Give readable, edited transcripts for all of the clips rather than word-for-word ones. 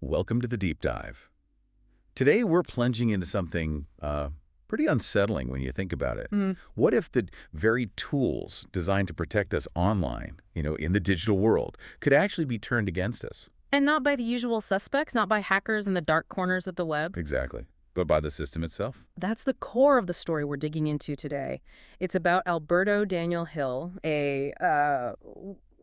Welcome to the deep dive. Today we're plunging into something pretty unsettling when you think about it. Mm. What if the very tools designed to protect us online, in the digital world, could actually be turned against us? And not by the usual suspects, not by hackers in the dark corners of the web. Exactly. But by the system itself? That's the core of the story we're digging into today. It's about Alberto Daniel Hill, a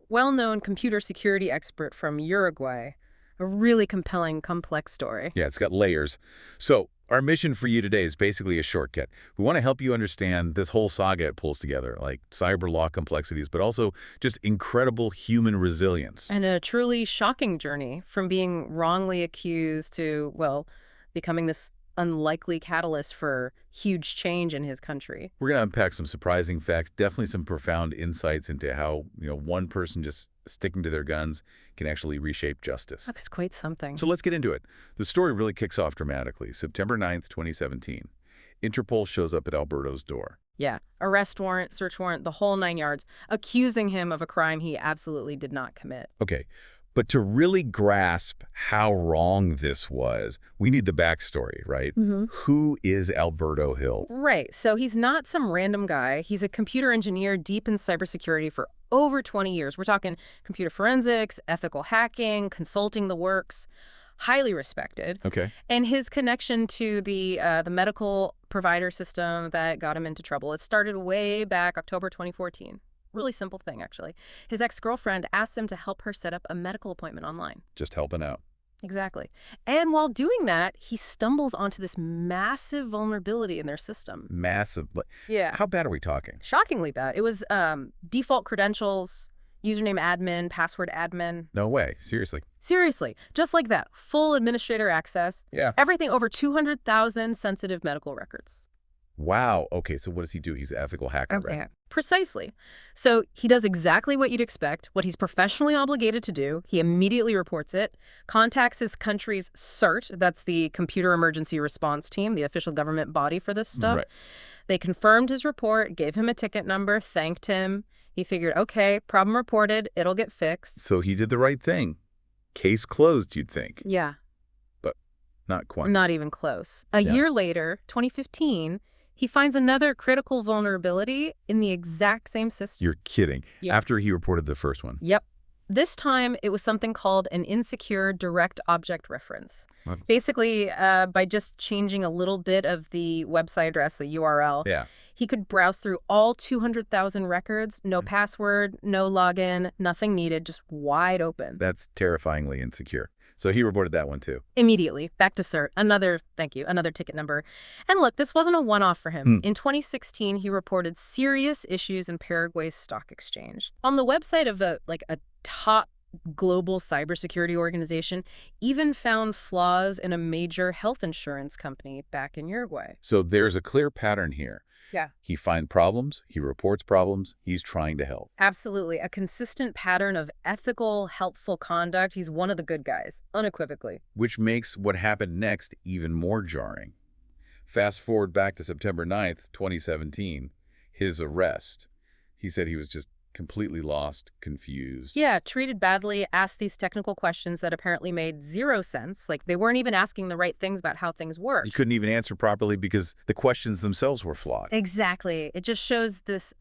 well-known computer security expert from Uruguay. A really compelling, complex story. Yeah, it's got layers. So our mission for you today is basically a shortcut. We want to help you understand this whole saga it pulls together, like cyber law complexities, but also just incredible human resilience. And a truly shocking journey from being wrongly accused to, well, becoming this unlikely catalyst for huge change in his country. We're going to unpack some surprising facts, definitely some profound insights into how, one person just sticking to their guns can actually reshape justice. That's quite something. So let's get into it. The story really kicks off dramatically. September 9th, 2017. Interpol shows up at Alberto's door. Yeah, arrest warrant, search warrant, the whole 9 yards, accusing him of a crime he absolutely did not commit. Okay, but to really grasp how wrong this was, we need the backstory, right? Mm-hmm. Who is Alberto Hill? Right, so he's not some random guy. He's a computer engineer deep in cybersecurity for over 20 years. We're talking computer forensics, ethical hacking, consulting the works. Highly respected. Okay. And his connection to the medical provider system that got him into trouble, it started way back October 2014. Really simple thing, actually. His ex-girlfriend asked him to help her set up a medical appointment online. Just helping out. Exactly. And while doing that, he stumbles onto this massive vulnerability in their system. Massive. Yeah. How bad are we talking? Shockingly bad. It was default credentials, username admin, password admin. No way. Seriously. Seriously, just like that. Full administrator access. Yeah. Everything over 200,000 sensitive medical records. Wow. Okay, so what does he do? He's an ethical hacker, right? Precisely. So he does exactly what you'd expect, what he's professionally obligated to do. He immediately reports it, contacts his country's CERT, that's the Computer Emergency Response Team, the official government body for this stuff. Right. They confirmed his report, gave him a ticket number, thanked him. He figured, okay, problem reported, it'll get fixed. So he did the right thing. Case closed, you'd think. Yeah. But not quite. Not even close. A year later, 2015, he finds another critical vulnerability in the exact same system. You're kidding. Yeah. After he reported the first one. Yep. This time, it was something called an insecure direct object reference. What? Basically, by just changing a little bit of the website address, the URL, Yeah. he could browse through all 200,000 records, no password, no login, nothing needed, just wide open. That's terrifyingly insecure. So he reported that one too. Immediately, back to CERT, another ticket number. And look, this wasn't a one-off for him. In 2016, he reported serious issues in Paraguay's stock exchange. On the website of a top global cybersecurity organization, even found flaws in a major health insurance company back in Uruguay. So there's a clear pattern here. Yeah. He finds problems, he reports problems, he's trying to help. Absolutely. A consistent pattern of ethical, helpful conduct. He's one of the good guys, unequivocally. Which makes what happened next even more jarring. Fast forward back to September 9th, 2017, his arrest. He said he was just completely lost, confused. Yeah, treated badly, asked these technical questions that apparently made zero sense. Like, they weren't even asking the right things about how things work. He couldn't even answer properly because the questions themselves were flawed. Exactly. It just shows this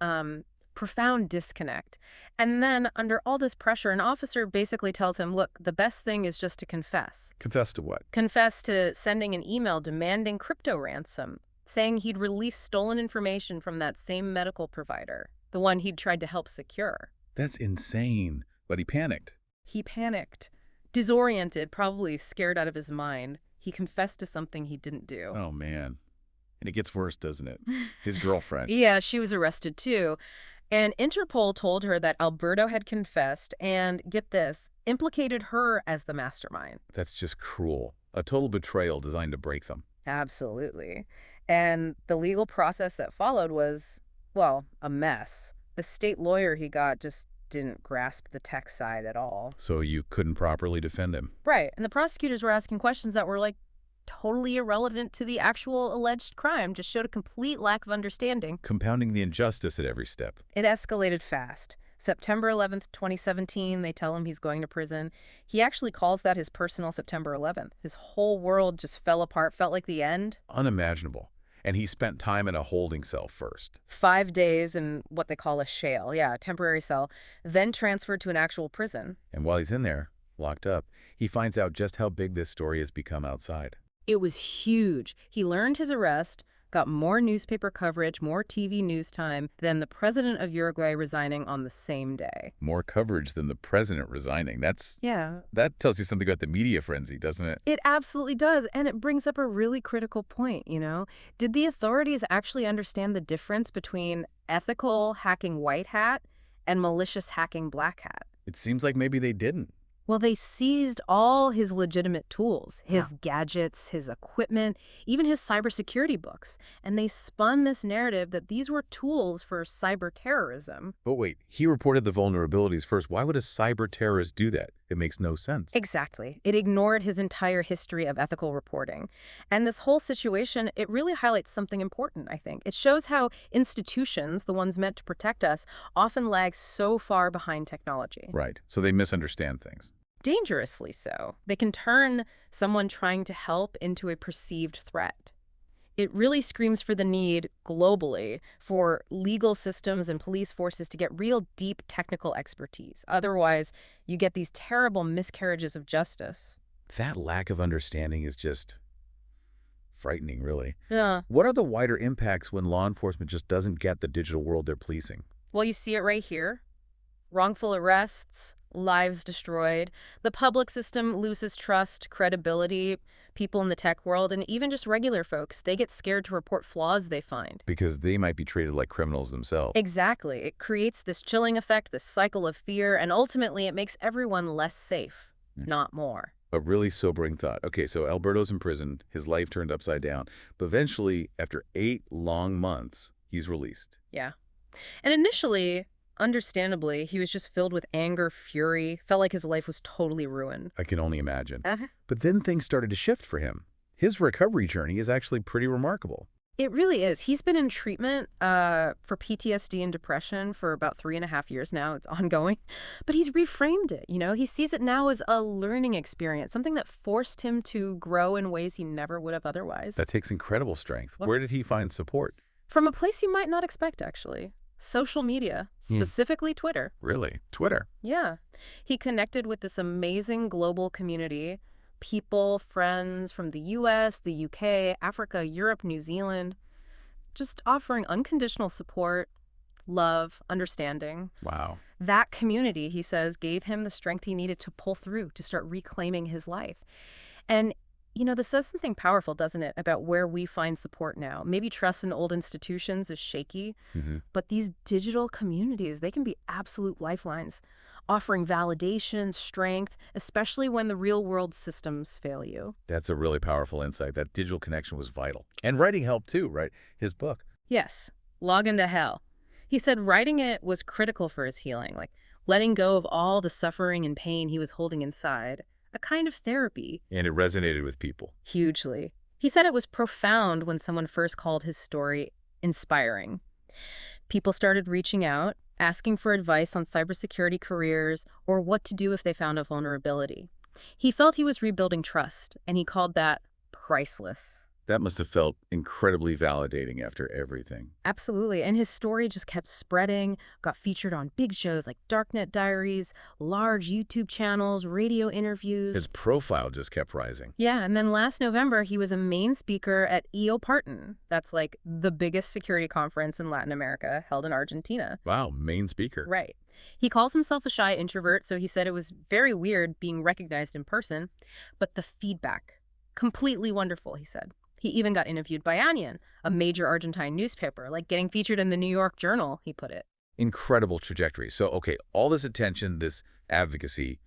profound disconnect. And then, under all this pressure, an officer basically tells him, look, the best thing is just to confess. Confess to what? Confess to sending an email demanding crypto ransom, saying he'd released stolen information from that same medical provider, the one he'd tried to help secure. That's insane. But he panicked. He panicked. Disoriented, probably scared out of his mind. He confessed to something he didn't do. Oh, man. And it gets worse, doesn't it? His girlfriend. Yeah, she was arrested too. And Interpol told her that Alberto had confessed and, get this, implicated her as the mastermind. That's just cruel. A total betrayal designed to break them. Absolutely. And the legal process that followed was, well, a mess. The state lawyer he got just didn't grasp the tech side at all. So you couldn't properly defend him. Right. And the prosecutors were asking questions that were totally irrelevant to the actual alleged crime, just showed a complete lack of understanding. Compounding the injustice at every step. It escalated fast. September 11th, 2017, they tell him he's going to prison. He actually calls that his personal September 11th. His whole world just fell apart, felt like the end. Unimaginable. And he spent time in a holding cell first. 5 days in what they call a shale, a temporary cell, then transferred to an actual prison. And while he's in there, locked up, he finds out just how big this story has become outside. It was huge. He learned his arrest, got more newspaper coverage, more TV news time than the president of Uruguay resigning on the same day. More coverage than the president resigning. Yeah. That tells you something about the media frenzy, doesn't it? It absolutely does, and it brings up a really critical point, Did the authorities actually understand the difference between ethical hacking white hat and malicious hacking black hat? It seems like maybe they didn't. Well, they seized all his legitimate tools, his gadgets, his equipment, even his cybersecurity books, and they spun this narrative that these were tools for cyber terrorism. But wait, he reported the vulnerabilities first. Why would a cyber terrorist do that? It makes no sense. Exactly. It ignored his entire history of ethical reporting. And this whole situation, it really highlights something important, I think. It shows how institutions, the ones meant to protect us, often lag so far behind technology. Right. So they misunderstand things. Dangerously so. They can turn someone trying to help into a perceived threat. It really screams for the need, globally, for legal systems and police forces to get real deep technical expertise. Otherwise, you get these terrible miscarriages of justice. That lack of understanding is just frightening, really. Yeah. What are the wider impacts when law enforcement just doesn't get the digital world they're policing? Well, you see it right here. Wrongful arrests, lives destroyed. The public system loses trust, credibility. People in the tech world, and even just regular folks, they get scared to report flaws they find. Because they might be treated like criminals themselves. Exactly. It creates this chilling effect, this cycle of fear, and ultimately it makes everyone less safe, not more. A really sobering thought. Okay, so Alberto's in prison, his life turned upside down, but eventually, after 8 long months, he's released. Yeah. And initially, understandably, he was just filled with anger, fury, felt like his life was totally ruined. I can only imagine. But then things started to shift for him. His recovery journey is actually pretty remarkable. It really is. He's been in treatment for PTSD and depression for about 3.5 years now. It's ongoing. But he's reframed it, He sees it now as a learning experience, something that forced him to grow in ways he never would have otherwise. That takes incredible strength. Where did he find support? From a place you might not expect, actually. Social media, specifically Twitter. Really? Twitter? Yeah. He connected with this amazing global community, people, friends from the US, the UK, Africa, Europe, New Zealand, just offering unconditional support, love, understanding. Wow. That community, he says, gave him the strength he needed to pull through, to start reclaiming his life. And this says something powerful, doesn't it, about where we find support now. Maybe trust in old institutions is shaky, but these digital communities, they can be absolute lifelines, offering validation, strength, especially when the real-world systems fail you. That's a really powerful insight. That digital connection was vital. And writing helped too, right? His book. Yes, Log into Hell. He said writing it was critical for his healing, like letting go of all the suffering and pain he was holding inside. A kind of therapy. And it resonated with people. Hugely. He said it was profound when someone first called his story inspiring. People started reaching out, asking for advice on cybersecurity careers or what to do if they found a vulnerability. He felt he was rebuilding trust, and he called that priceless. That must have felt incredibly validating after everything. Absolutely. And his story just kept spreading, got featured on big shows like Darknet Diaries, large YouTube channels, radio interviews. His profile just kept rising. Yeah, and then last November, he was a main speaker at EO-Parton. That's like the biggest security conference in Latin America, held in Argentina. Wow, main speaker. Right. He calls himself a shy introvert, so he said it was very weird being recognized in person. But the feedback, completely wonderful, he said. He even got interviewed by Onion, a major Argentine newspaper, like getting featured in the New York Journal, he put it. Incredible trajectory. So, okay, all this attention, this advocacy,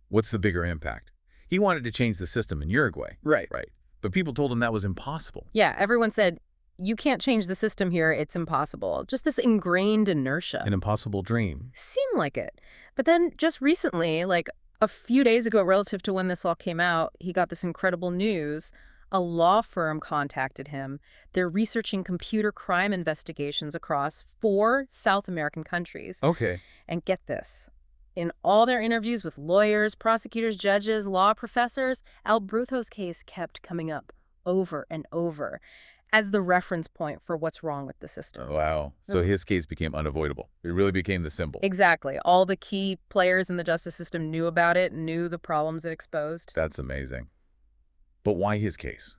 what's the bigger impact? He wanted to change the system in Uruguay. Right. Right. But people told him that was impossible. Yeah, everyone said, you can't change the system here, it's impossible. Just this ingrained inertia. An impossible dream. Seemed like it. But then just recently, like a few days ago relative to when this all came out, he got this incredible news. A law firm contacted him. They're researching computer crime investigations across 4 South American countries. Okay. And get this. In all their interviews with lawyers, prosecutors, judges, law professors, Alberto's case kept coming up over and over as the reference point for what's wrong with the system. Wow. So his case became unavoidable. It really became the symbol. Exactly. All the key players in the justice system knew about it, knew the problems it exposed. That's amazing. But why his case?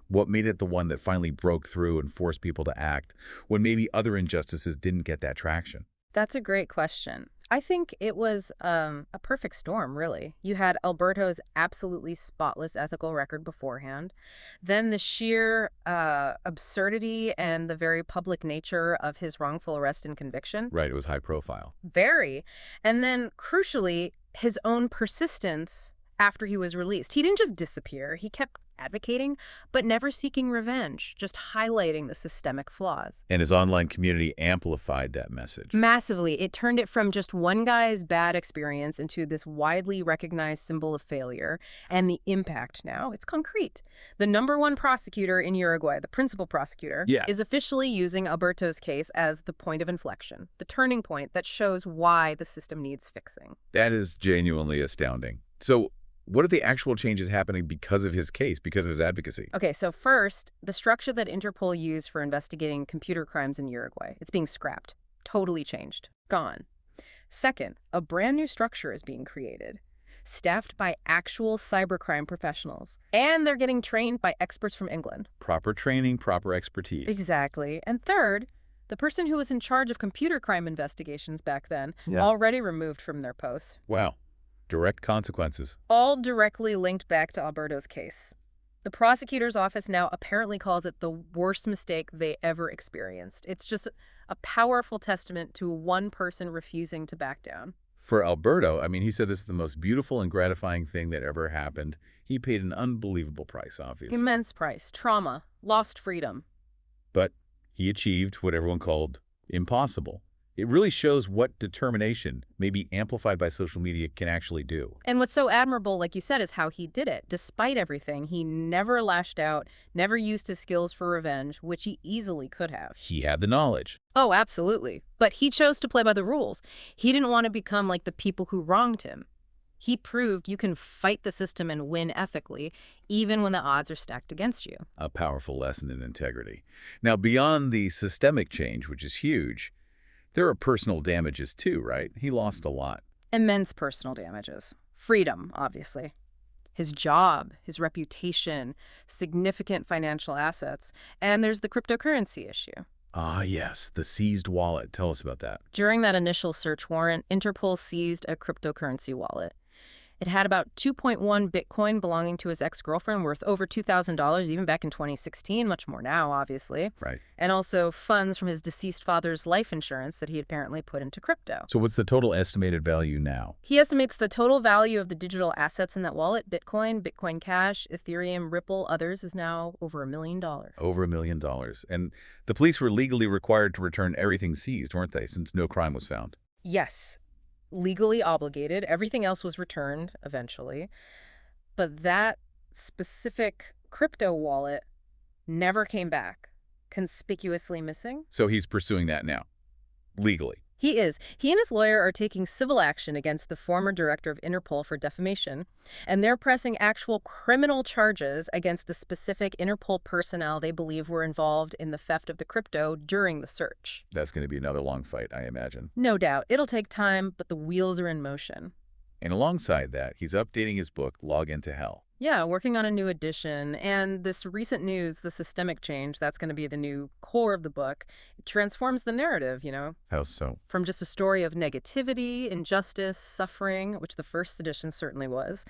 What made it the one that finally broke through and forced people to act when maybe other injustices didn't get that traction? That's a great question. I think it was a perfect storm, really. You had Alberto's absolutely spotless ethical record beforehand, then the sheer absurdity and the very public nature of his wrongful arrest and conviction. Right, it was high profile. Very. And then, crucially, his own persistence after he was released. He didn't just disappear. He kept advocating, but never seeking revenge, just highlighting the systemic flaws. And his online community amplified that message. Massively. It turned it from just one guy's bad experience into this widely recognized symbol of failure. And the impact now, it's concrete. The #1 prosecutor in Uruguay, the principal prosecutor, is officially using Alberto's case as the point of inflection, the turning point that shows why the system needs fixing. That is genuinely astounding. So what are the actual changes happening because of his case, because of his advocacy? Okay, so first, the structure that Interpol used for investigating computer crimes in Uruguay, it's being scrapped, totally changed, gone. Second, a brand new structure is being created, staffed by actual cybercrime professionals, and they're getting trained by experts from England. Proper training, proper expertise. Exactly. And third, the person who was in charge of computer crime investigations back then, already removed from their posts. Wow. Direct consequences. All directly linked back to Alberto's case. The prosecutor's office now apparently calls it the worst mistake they ever experienced. It's just a powerful testament to one person refusing to back down. For Alberto, I mean, he said this is the most beautiful and gratifying thing that ever happened. He paid an unbelievable price, obviously. Immense price, trauma, lost freedom. But he achieved what everyone called impossible. It really shows what determination, maybe amplified by social media, can actually do. And what's so admirable, like you said, is how he did it. Despite everything, he never lashed out, never used his skills for revenge, which he easily could have. He had the knowledge. Oh, absolutely. But he chose to play by the rules. He didn't want to become like the people who wronged him. He proved you can fight the system and win ethically, even when the odds are stacked against you. A powerful lesson in integrity. Now, beyond the systemic change, which is huge, there are personal damages too, right? He lost a lot. Immense personal damages. Freedom, obviously. His job, his reputation, significant financial assets, and there's the cryptocurrency issue. Ah, yes, the seized wallet. Tell us about that. During that initial search warrant, Interpol seized a cryptocurrency wallet. It had about 2.1 Bitcoin belonging to his ex-girlfriend, worth over $2,000 even back in 2016, much more now, obviously. Right. And also funds from his deceased father's life insurance that he had apparently put into crypto. So what's the total estimated value now? He estimates the total value of the digital assets in that wallet, Bitcoin, Bitcoin Cash, Ethereum, Ripple, others, is now over $1 million. Over $1 million. And the police were legally required to return everything seized, weren't they, since no crime was found? Yes. Legally obligated. Everything else was returned eventually. But that specific crypto wallet never came back. Conspicuously missing. So he's pursuing that now, legally. He is. He and his lawyer are taking civil action against the former director of Interpol for defamation, and they're pressing actual criminal charges against the specific Interpol personnel they believe were involved in the theft of the crypto during the search. That's going to be another long fight, I imagine. No doubt. It'll take time, but the wheels are in motion. And alongside that, he's updating his book, Log Into Hell. Yeah, working on a new edition. And this recent news, the systemic change, that's going to be the new core of the book. It transforms the narrative, you know. How so? From just a story of negativity, injustice, suffering, which the first edition certainly was,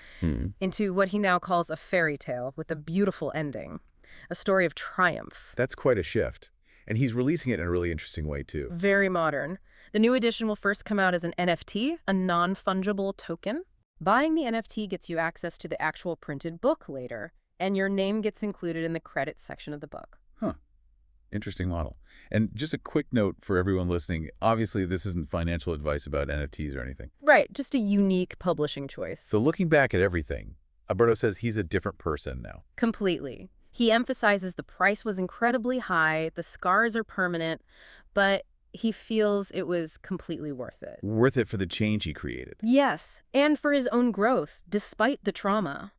into what he now calls a fairy tale with a beautiful ending. A story of triumph. That's quite a shift. And he's releasing it in a really interesting way, too. Very modern. The new edition will first come out as an NFT, a non-fungible token. Buying the NFT gets you access to the actual printed book later, and your name gets included in the credits section of the book. Huh. Interesting model. And just a quick note for everyone listening, obviously this isn't financial advice about NFTs or anything. Right, just a unique publishing choice. So looking back at everything, Alberto says he's a different person now. Completely. He emphasizes the price was incredibly high, the scars are permanent, but he feels it was completely worth it. Worth it for the change he created. Yes, and for his own growth, despite the trauma.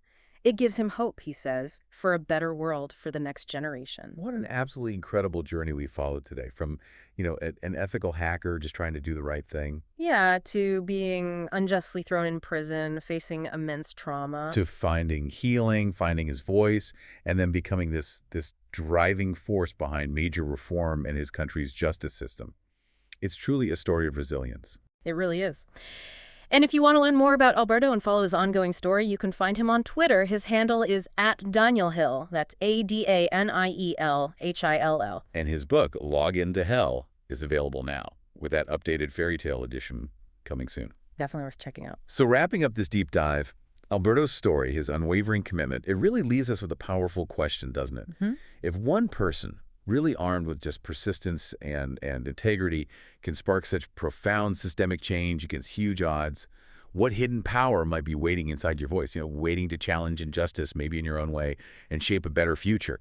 It gives him hope, he says, for a better world for the next generation. What an absolutely incredible journey we followed today, from, an ethical hacker just trying to do the right thing, Yeah, to being unjustly thrown in prison, facing immense trauma. to finding healing, finding his voice, and then becoming this driving force behind major reform in his country's justice system. It's truly a story of resilience. It really is. And if you want to learn more about Alberto and follow his ongoing story, you can find him on Twitter. His handle is @DanielHill. That's ADANIELHILL. And his book, Log Into Hell, is available now, with that updated fairy tale edition coming soon. Definitely worth checking out. So wrapping up this deep dive, Alberto's story, his unwavering commitment, it really leaves us with a powerful question, doesn't it? If one person, really armed with just persistence and integrity, can spark such profound systemic change against huge odds, what hidden power might be waiting inside your voice, waiting to challenge injustice, maybe in your own way, and shape a better future?